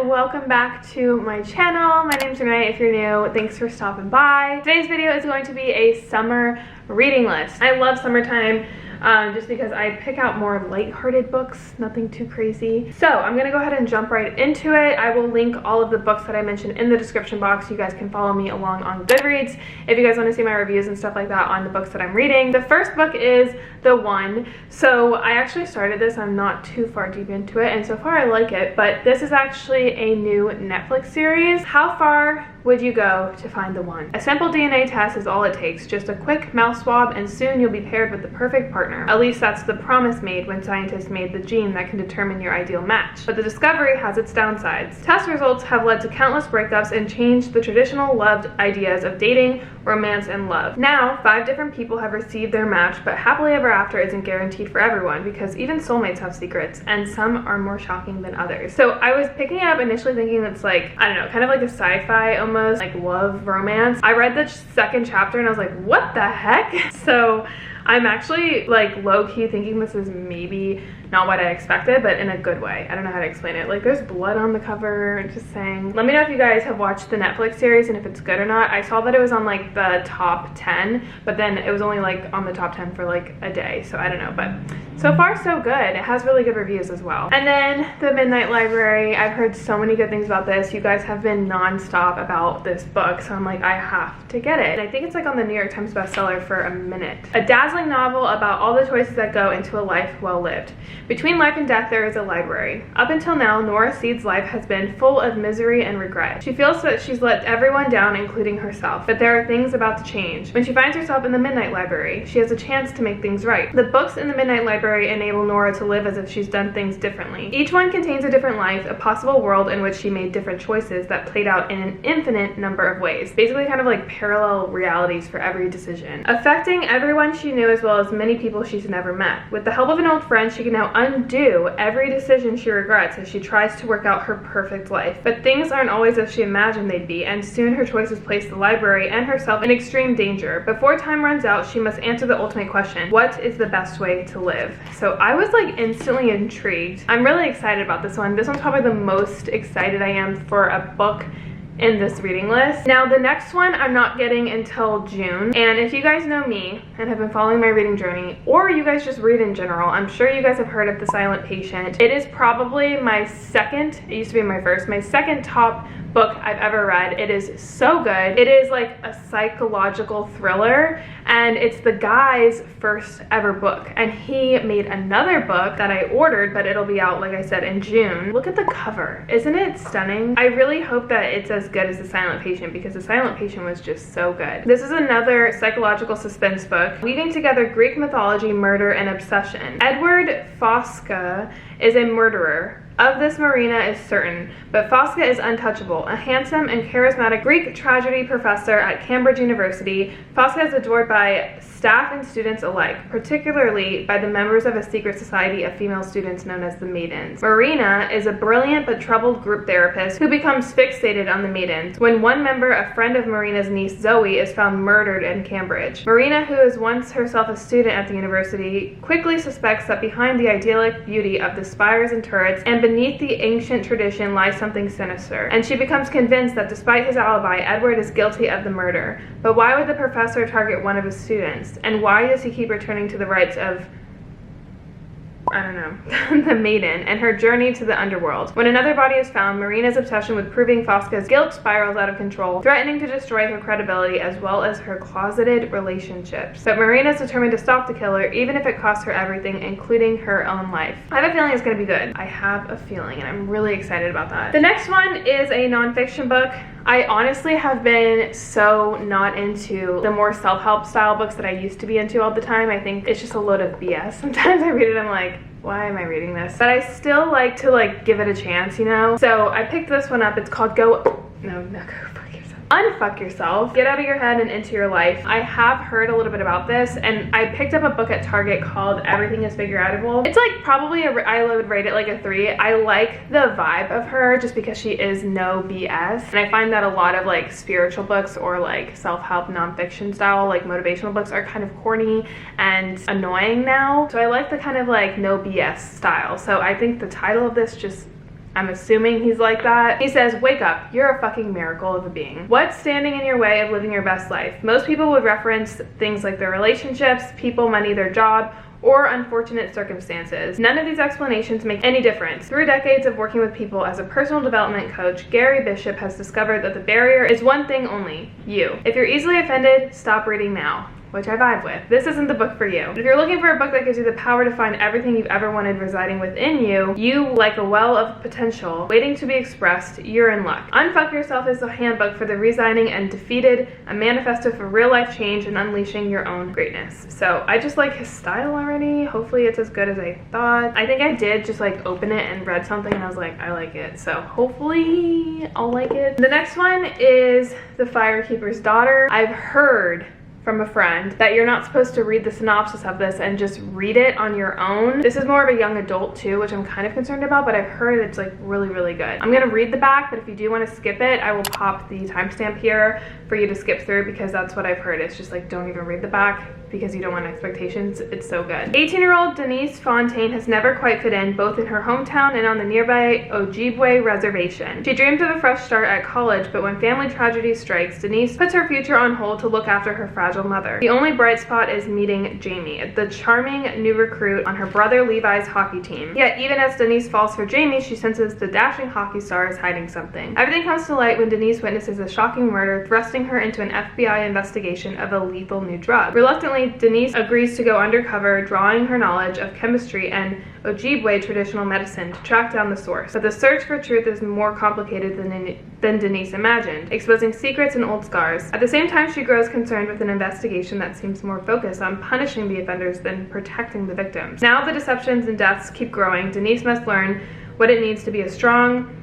welcome back to my channel. My name's Renee. If you're new, thanks for stopping by. Today's video is going to be a summer reading list. I love summertime just because I pick out more lighthearted books, nothing too crazy. So I'm gonna go ahead and jump right into it. I will link all of the books that I mentioned in the description box. You guys can follow me along on Goodreads if you guys want to see my reviews and stuff like that on the books that I'm reading. The first book is The One. So I actually started this, I'm not too far deep into it, and so far I like it, but this is actually a new Netflix series. How far would you go to find the one? A simple DNA test is all it takes, just a quick mouth swab, and soon you'll be paired with the perfect partner. At least that's the promise made when scientists made the gene that can determine your ideal match. But the discovery has its downsides. Test results have led to countless breakups and changed the traditional loved ideas of dating, romance, and love. Now, 5 different people have received their match, but happily ever after isn't guaranteed for everyone because even soulmates have secrets, and some are more shocking than others. So I was picking it up initially thinking it's like, I don't know, kind of like a sci-fi almost, like love romance. I read the second chapter and I was like, what the heck? So I'm actually like low-key thinking this is maybe not what I expected, but in a good way. I don't know how to explain it. Like there's blood on the cover, just saying. Let me know if you guys have watched the Netflix series and if it's good or not. I saw that it was on like the top 10, but then it was only like on the top 10 for like a day. So I don't know, but so far so good. It has really good reviews as well. And then The Midnight Library. I've heard so many good things about this. You guys have been non-stop about this book, so I'm like, I have to get it. And I think it's like on the New York Times bestseller for a minute. A dazzling novel about all the choices that go into a life well lived. Between life and death, there is a library. Up until now, Nora Seed's life has been full of misery and regret. She feels that she's let everyone down, including herself, but there are things about to change. When she finds herself in the Midnight Library, she has a chance to make things right. The books in the Midnight Library enable Nora to live as if she's done things differently. Each one contains a different life, a possible world in which she made different choices that played out in an infinite number of ways. Basically kind of like parallel realities for every decision, affecting everyone she knew as well as many people she's never met. With the help of an old friend, she can now undo every decision she regrets as she tries to work out her perfect life. But things aren't always as she imagined they'd be, and soon her choices place the library and herself in extreme danger. Before time runs out, she must answer the ultimate question: what is the best way to live? So I was like instantly intrigued. I'm really excited about this one. This one's probably the most excited I am for a book in this reading list. Now the next one I'm not getting until June, and if you guys know me and have been following my reading journey, or you guys just read in general, I'm sure you guys have heard of The Silent Patient. It is probably my second, it used to be my first, my second top book I've ever read. It is so good. It is like a psychological thriller, and it's the guy's first ever book, and he made another book that I ordered, but it'll be out, like I said, in June. Look at the cover. Isn't it stunning? I really hope that it's as good as The Silent Patient, because The Silent Patient was just so good. This is another psychological suspense book weaving together Greek mythology, murder, and obsession. Edward Fosca is a murderer. Of this Marina is certain, but Fosca is untouchable. A handsome and charismatic Greek tragedy professor at Cambridge University, Fosca is adored by staff and students alike, particularly by the members of a secret society of female students known as the Maidens. Marina is a brilliant but troubled group therapist who becomes fixated on the Maidens when one member, a friend of Marina's niece Zoe, is found murdered in Cambridge. Marina, who is once herself a student at the university, quickly suspects that behind the idyllic beauty of the spires and turrets and beneath the ancient tradition lies something sinister, and she becomes convinced that despite his alibi, Edward is guilty of the murder. But why would the professor target one of his students? And why does he keep returning to the rites of, I don't know, the Maiden, and her journey to the underworld? When another body is found, Marina's obsession with proving Fosca's guilt spirals out of control, threatening to destroy her credibility as well as her closeted relationships. But Marina's determined to stop the killer, even if it costs her everything, including her own life. I have a feeling it's going to be good. I have a feeling, and I'm really excited about that. The next one is a nonfiction book. I honestly have been so not into the more self-help style books that I used to be into all the time. I think it's just a load of BS. Sometimes I read it, I'm like, why am I reading this? But I still like to like give it a chance, you know? So I picked this one up. It's called Go Fuck Yourself. Unfuck Yourself. Get out of your head and into your life. I have heard a little bit about this, and I picked up a book at Target called Everything is Figureoutable. It's like probably I would rate it like a 3. I like the vibe of her just because she is no BS, and I find that a lot of like spiritual books or like self-help nonfiction style like motivational books are kind of corny and annoying now. So I like the kind of like no BS style. So I think the title of this just I'm assuming he's like that. He says, wake up, you're a fucking miracle of a being. What's standing in your way of living your best life? Most people would reference things like their relationships, people, money, their job, or unfortunate circumstances. None of these explanations make any difference. Through decades of working with people as a personal development coach, Gary Bishop has discovered that the barrier is one thing only: you. If you're easily offended, stop reading now. Which I vibe with. This isn't the book for you. If you're looking for a book that gives you the power to find everything you've ever wanted residing within you, like a well of potential waiting to be expressed, you're in luck. Unfuck Yourself is a handbook for the resigning and defeated, a manifesto for real life change and unleashing your own greatness. So I just like his style already. Hopefully it's as good as I thought. I think I did just like open it and read something and I was like, I like it. So hopefully I'll like it. The next one is The Firekeeper's Daughter. I've heard from a friend that you're not supposed to read the synopsis of this and just read it on your own. This is more of a young adult too, which I'm kind of concerned about, but I've heard it's like really, really good. I'm gonna read the back, but if you do want to skip it, I will pop the timestamp here for you to skip through, because that's what I've heard. It's just like, don't even read the back because you don't want expectations. It's so good. 18-year-old Denise Fontaine has never quite fit in, both in her hometown and on the nearby Ojibwe reservation. She dreamed of a fresh start at college, but when family tragedy strikes, Denise puts her future on hold to look after her fragile mother. The only bright spot is meeting Jamie, the charming new recruit on her brother Levi's hockey team. Yet even as Denise falls for Jamie, she senses the dashing hockey star is hiding something. Everything comes to light when Denise witnesses a shocking murder, thrusting her into an FBI investigation of a lethal new drug. Reluctantly, Denise agrees to go undercover, drawing her knowledge of chemistry and Ojibwe traditional medicine to track down the source. But the search for truth is more complicated than Denise imagined, exposing secrets and old scars. At the same time, she grows concerned with an investigation that seems more focused on punishing the offenders than protecting the victims. Now the deceptions and deaths keep growing. Denise must learn what it means to be a strong,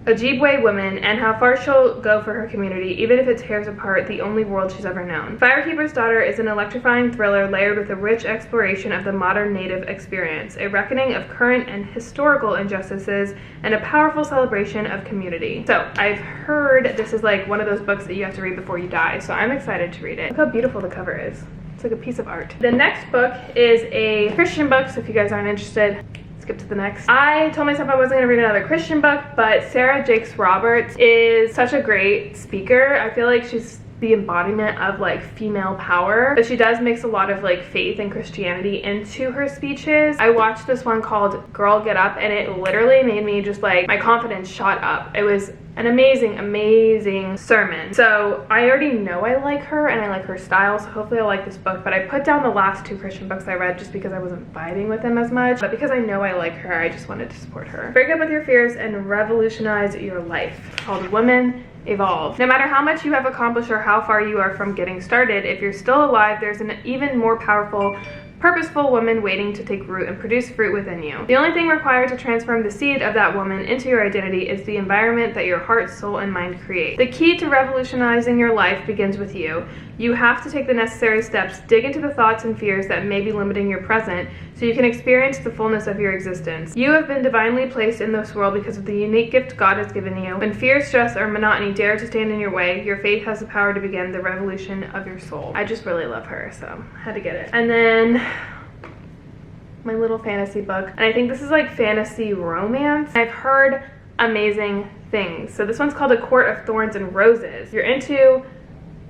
Ojibwe woman, and how far she'll go for her community, even if it tears apart the only world she's ever known. Firekeeper's Daughter is an electrifying thriller layered with a rich exploration of the modern Native experience, a reckoning of current and historical injustices, and a powerful celebration of community. So I've heard this is like one of those books that you have to read before you die, so I'm excited to read it. Look how beautiful the cover is. It's like a piece of art. The next book is a Christian book, so if you guys aren't interested, skip to the next. I told myself I wasn't gonna read another Christian book, but Sarah Jakes Roberts is such a great speaker. I feel like she's the embodiment of like female power, but she does mix a lot of like faith and Christianity into her speeches. I watched this one called Girl Get Up, and it literally made me just like, my confidence shot up. It was an amazing sermon. So I already know I like her and I like her style, so hopefully I like this book. But I put down the last two Christian books I read just because I wasn't vibing with them as much, but because I know I like her, I just wanted to support her. Break up with your fears and revolutionize your life, called Women Evolve. No matter how much you have accomplished or how far you are from getting started, if you're still alive, there's an even more powerful, purposeful woman waiting to take root and produce fruit within you. The only thing required to transform the seed of that woman into your identity is the environment that your heart, soul, and mind create. The key to revolutionizing your life begins with you. You have to take the necessary steps, dig into the thoughts and fears that may be limiting your present, so you can experience the fullness of your existence. You have been divinely placed in this world because of the unique gift God has given you. When fear, stress, or monotony dare to stand in your way, your faith has the power to begin the revolution of your soul. I just really love her, so I had to get it. And then my little fantasy book, and I think this is like fantasy romance. I've heard amazing things. So this one's called A Court of Thorns and Roses. If you're into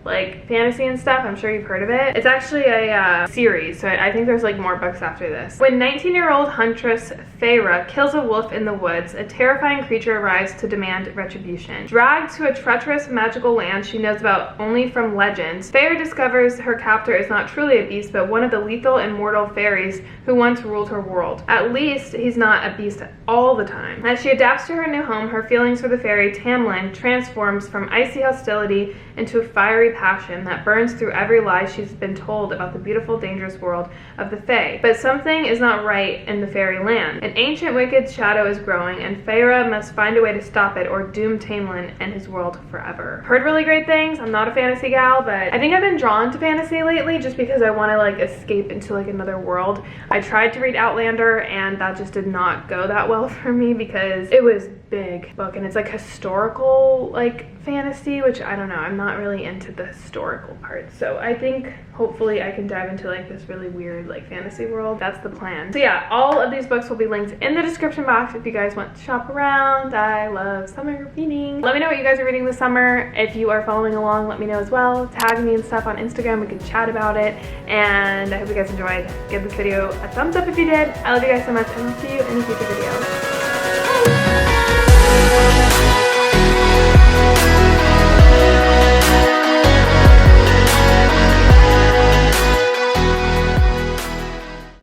like fantasy and stuff, I'm sure you've heard of it. It's actually a series, so I think there's like more books after this. When 19-year-old huntress Feyre kills a wolf in the woods, a terrifying creature arrives to demand retribution. Dragged to a treacherous magical land she knows about only from legends, Feyre discovers her captor is not truly a beast, but one of the lethal and mortal fairies who once ruled her world. At least he's not a beast all the time. As she adapts to her new home, her feelings for the fairy Tamlin transforms from icy hostility into a fiery passion that burns through every lie she's been told about the beautiful, dangerous world of the Fae. But something is not right in the fairy land. An ancient wicked shadow is growing, and Feyre must find a way to stop it or doom Tamlin and his world forever. Heard really great things. I'm not a fantasy gal, but I think I've been drawn to fantasy lately just because I want to like escape into like another world. I tried to read Outlander and that just did not go that well for me because it was big book and it's like historical like fantasy, which I don't know, I'm not really into the the historical part. So I think hopefully I can dive into like this really weird like fantasy world. That's the plan. So yeah, all of these books will be linked in the description box if you guys want to shop around. I love summer reading. Let me know what you guys are reading this summer. If you are following along, let me know as well. Tag me and stuff on Instagram. We can chat about it. And I hope you guys enjoyed. Give this video a thumbs up if you did. I love you guys so much, and I'll see you in a future video.